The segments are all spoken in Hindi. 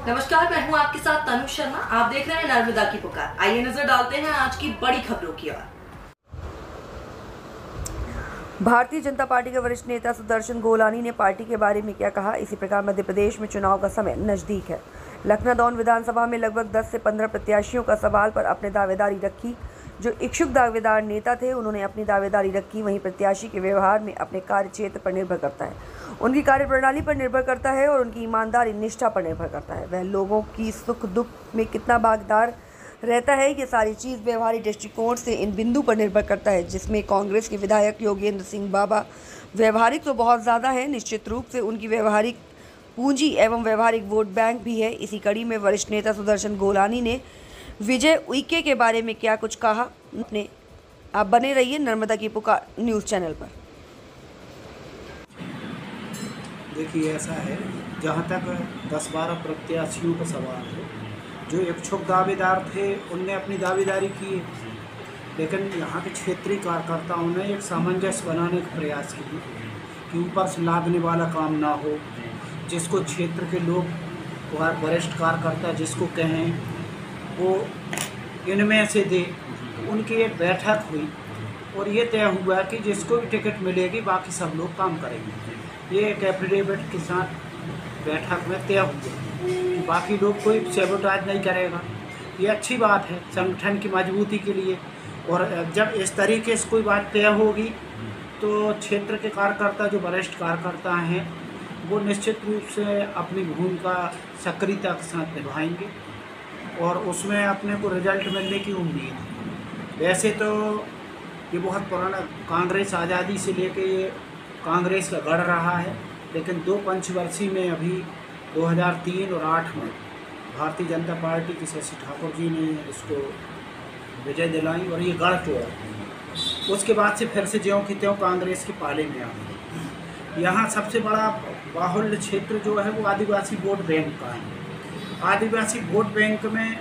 नमस्कार, मैं हूं आपके साथ तनु शर्मा। आप देख रहे हैं नर्मदा की पुकार। आइए नजर डालते हैं आज की बड़ी खबरों की ओर। भारतीय जनता पार्टी के वरिष्ठ नेता सुदर्शन गोलानी ने पार्टी के बारे में क्या कहा, इसी प्रकार मध्य प्रदेश में चुनाव का समय नजदीक है। लखनऊ विधानसभा में लगभग 10 से 15 प्रत्याशियों का सवाल पर अपने दावेदारी रखी। जो इच्छुक दावेदार नेता थे उन्होंने अपनी दावेदारी रखी। वहीं प्रत्याशी के व्यवहार में अपने कार्य क्षेत्र पर निर्भर करता है, उनकी कार्यप्रणाली पर निर्भर करता है और उनकी ईमानदारी निष्ठा पर निर्भर करता है। वह लोगों की सुख दुख में कितना भागीदार रहता है, ये सारी चीज़ व्यवहारिक दृष्टिकोण से इन बिंदु पर निर्भर करता है। जिसमें कांग्रेस के विधायक योगेंद्र सिंह बाबा व्यवहारिक तो बहुत ज़्यादा है, निश्चित रूप से उनकी व्यवहारिक पूंजी एवं व्यवहारिक वोट बैंक भी है। इसी कड़ी में वरिष्ठ नेता सुदर्शन गोलानी ने विजय उइके के बारे में क्या कुछ कहा, अपने आप बने रहिए नर्मदा की पुकार न्यूज़ चैनल पर। देखिए, ऐसा है, जहाँ तक 10-12 प्रत्याशियों का सवाल है, जो इच्छुक दावेदार थे उनने अपनी दावेदारी की, लेकिन यहाँ के क्षेत्रीय कार्यकर्ताओं ने एक सामंजस्य बनाने का प्रयास किया कि ऊपर से लादने वाला काम ना हो। जिसको क्षेत्र के लोग वरिष्ठ कार्यकर्ता जिसको कहें वो इनमें से दे। उनकी एक बैठक हुई और ये तय हुआ कि जिसको भी टिकट मिलेगी बाकी सब लोग काम करेंगे। ये एक एफिडेविट के साथ बैठक में तय हुआ, बाकी लोग कोई सैबोटाज नहीं करेगा। ये अच्छी बात है संगठन की मजबूती के लिए। और जब इस तरीके से कोई बात तय होगी तो क्षेत्र के कार्यकर्ता जो वरिष्ठ कार्यकर्ता हैं वो निश्चित रूप से अपनी भूमिका सक्रियता के साथ निभाएंगे और उसमें अपने को रिजल्ट मिलने की उम्मीद है। वैसे तो ये बहुत पुराना कांग्रेस आज़ादी से लेके ये कांग्रेस का गढ़ रहा है, लेकिन 2 पंचवर्षीय में अभी 2003 और 2008 में भारतीय जनता पार्टी की शशि ठाकुर जी ने इसको विजय दिलाई और ये गढ़ तोड़ा। उसके बाद से फिर से ज्यों की त्यों कांग्रेस के पाले में आ गई। यहाँ सबसे बड़ा बाहुल्य क्षेत्र जो है वो आदिवासी वोट बैंक का है। आदिवासी वोट बैंक में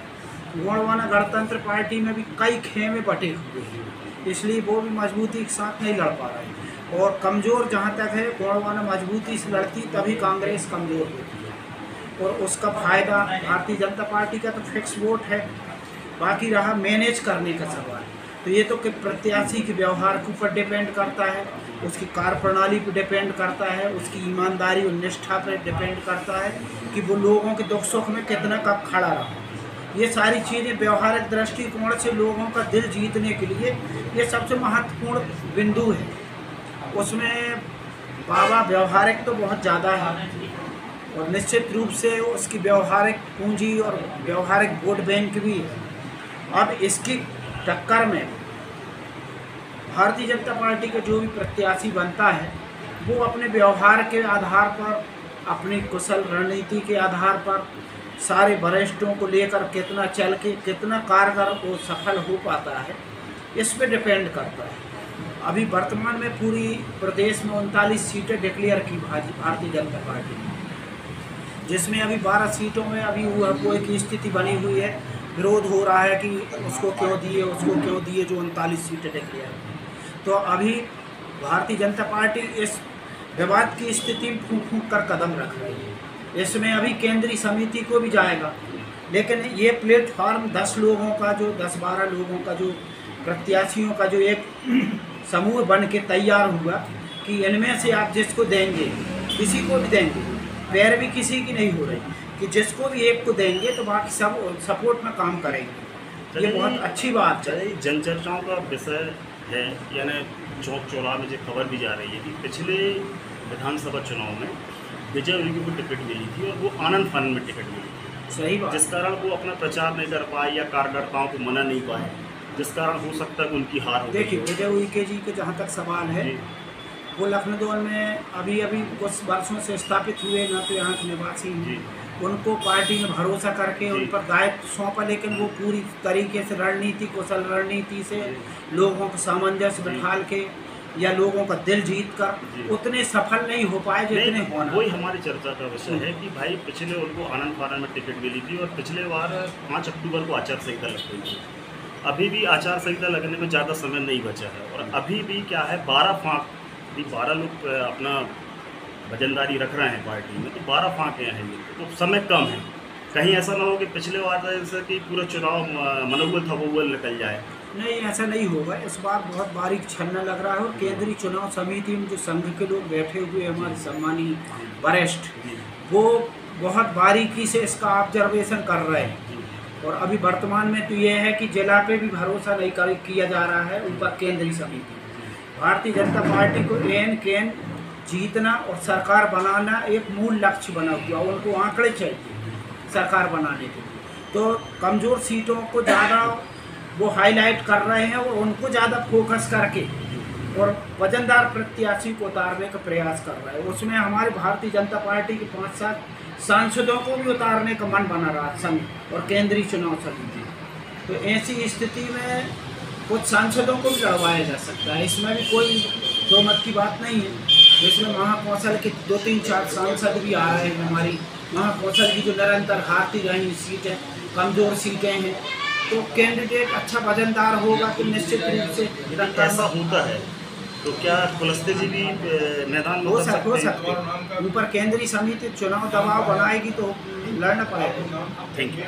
गोंडवाना गणतंत्र पार्टी में भी कई खेमे बटे हुए हैं, इसलिए वो भी मजबूती के साथ नहीं लड़ पा रहे। और कमज़ोर जहाँ तक है, गोंडवाना मजबूती से लड़ती तभी कांग्रेस कमज़ोर होती है और उसका फ़ायदा भारतीय जनता पार्टी का तो फिक्स वोट है। बाकी रहा मैनेज करने का सवाल, तो ये तो कि प्रत्याशी के व्यवहार के ऊपर डिपेंड करता है, उसकी कार्यप्रणाली पर डिपेंड करता है, उसकी ईमानदारी और निष्ठा पर डिपेंड करता है कि वो लोगों के दुख सुख में कितना कब खड़ा रहा। ये सारी चीज़ें व्यवहारिक दृष्टिकोण से लोगों का दिल जीतने के लिए ये सबसे महत्वपूर्ण बिंदु है। उसमें बाबा व्यवहारिक तो बहुत ज़्यादा है और निश्चित रूप से उसकी व्यवहारिक पूंजी और व्यवहारिक वोट बैंक भी है। अब इसकी टक्कर में भारतीय जनता पार्टी का जो भी प्रत्याशी बनता है वो अपने व्यवहार के आधार पर, अपनी कुशल रणनीति के आधार पर, सारे वरिष्ठों को लेकर कितना चल के कितना कारगर वो सफल हो पाता है, इस पे डिपेंड करता है। अभी वर्तमान में पूरी प्रदेश में 39 सीटें डिक्लेयर की भारतीय जनता पार्टी ने, जिसमें अभी 12 सीटों में अभी वो एक स्थिति बनी हुई है। विरोध हो रहा है कि उसको क्यों दिए, उसको क्यों दिए, जो 39 सीटें डिक्लेयर। तो अभी भारतीय जनता पार्टी इस विवाद की स्थिति में फूंक फूंक कर कदम रख रही है। इसमें अभी केंद्रीय समिति को भी जाएगा, लेकिन ये प्लेटफॉर्म 10 लोगों का, जो 10-12 लोगों का, जो प्रत्याशियों का जो एक समूह बन के तैयार हुआ कि इनमें से आप जिसको देंगे, किसी को भी देंगे, पैरवी किसी की नहीं हो रही कि जिसको भी एक को देंगे तो बाकी सब सपोर्ट में काम करेंगे। ये बहुत अच्छी बात है। जनचर्चाओं का विषय है, यानी चौक चौराहे में जो खबर भी जा रही है कि पिछले विधानसभा चुनाव में विजय उइके को टिकट मिली थी और वो आनंद फानंद में टिकट मिली थी। सही बात। जिस कारण वो अपना प्रचार नहीं कर पाए या कार्यकर्ताओं को मना नहीं पाए, जिस कारण हो सकता है कि उनकी हार हो। देखिए, विजय उइके जी के जहाँ तक सवाल है, वो लखनऊ में अभी कुछ वर्षों से स्थापित हुए, न तो यहाँ के निवासी हैं। उनको पार्टी ने भरोसा करके उन पर दायित्व सौंपा, लेकिन वो पूरी तरीके से रणनीति, कुशल रणनीति से लोगों को सामंजस्य बिठाल के या लोगों का दिल जीत कर उतने सफल नहीं हो पाए जितने होना। वही हमारी चर्चा का विषय है कि भाई पिछले उनको आनंद फानंद में टिकट मिली थी और पिछले बार 5 अक्टूबर को आचार संहिता लग गई थी। अभी भी आचार संहिता लगने में ज़्यादा समय नहीं बचा है और अभी भी क्या है, 12 लोग अपना वजनदारी रख रहे हैं पार्टी में, तो 12 फांके हैं, तो समय कम है। कहीं ऐसा ना हो कि पिछले बार जैसे कि पूरा चुनाव मनोबल था वो निकल जाए। नहीं, ऐसा नहीं होगा। इस बार बहुत बारीक छन्ना लग रहा है और केंद्रीय चुनाव समिति में जो संघ के लोग बैठे हुए हमारे सम्मानीय वरिष्ठ, वो बहुत बारीकी से इसका ऑब्जर्वेशन कर रहे हैं। और अभी वर्तमान में तो ये है कि जिला पे भी भरोसा नहीं किया जा रहा है, ऊपर केंद्रीय समिति। भारतीय जनता पार्टी को केन जीतना और सरकार बनाना एक मूल लक्ष्य बना हुआ, उनको आंकड़े चाहिए सरकार बनाने के लिए। तो कमज़ोर सीटों को ज़्यादा वो हाईलाइट कर रहे हैं और उनको ज़्यादा फोकस करके और वजनदार प्रत्याशी को उतारने का प्रयास कर रहे हैं। उसमें हमारी भारतीय जनता पार्टी के 5-7 सांसदों को भी उतारने का मन बना रहा संघ और केंद्रीय चुनाव समिति। तो ऐसी स्थिति में कुछ सांसदों को भी लड़वाया जा सकता है, इसमें भी कोई दो मत की बात नहीं है। इसमें महाकौशल के 2-3-4 सांसद भी आ रहे हैं। हमारी महाकौशल की जो निरंतर हारती रही सीटें, कमज़ोर सीटें हैं, तो कैंडिडेट अच्छा वजनदार होगा तो निश्चित रूप से ऐसा होता है। तो क्या कुलस्ते जी भी मैदान में हो सकते हैं। ऊपर केंद्रीय समिति चुनाव दबाव बनाएगी तो लड़ना पड़ेगा। Thank you.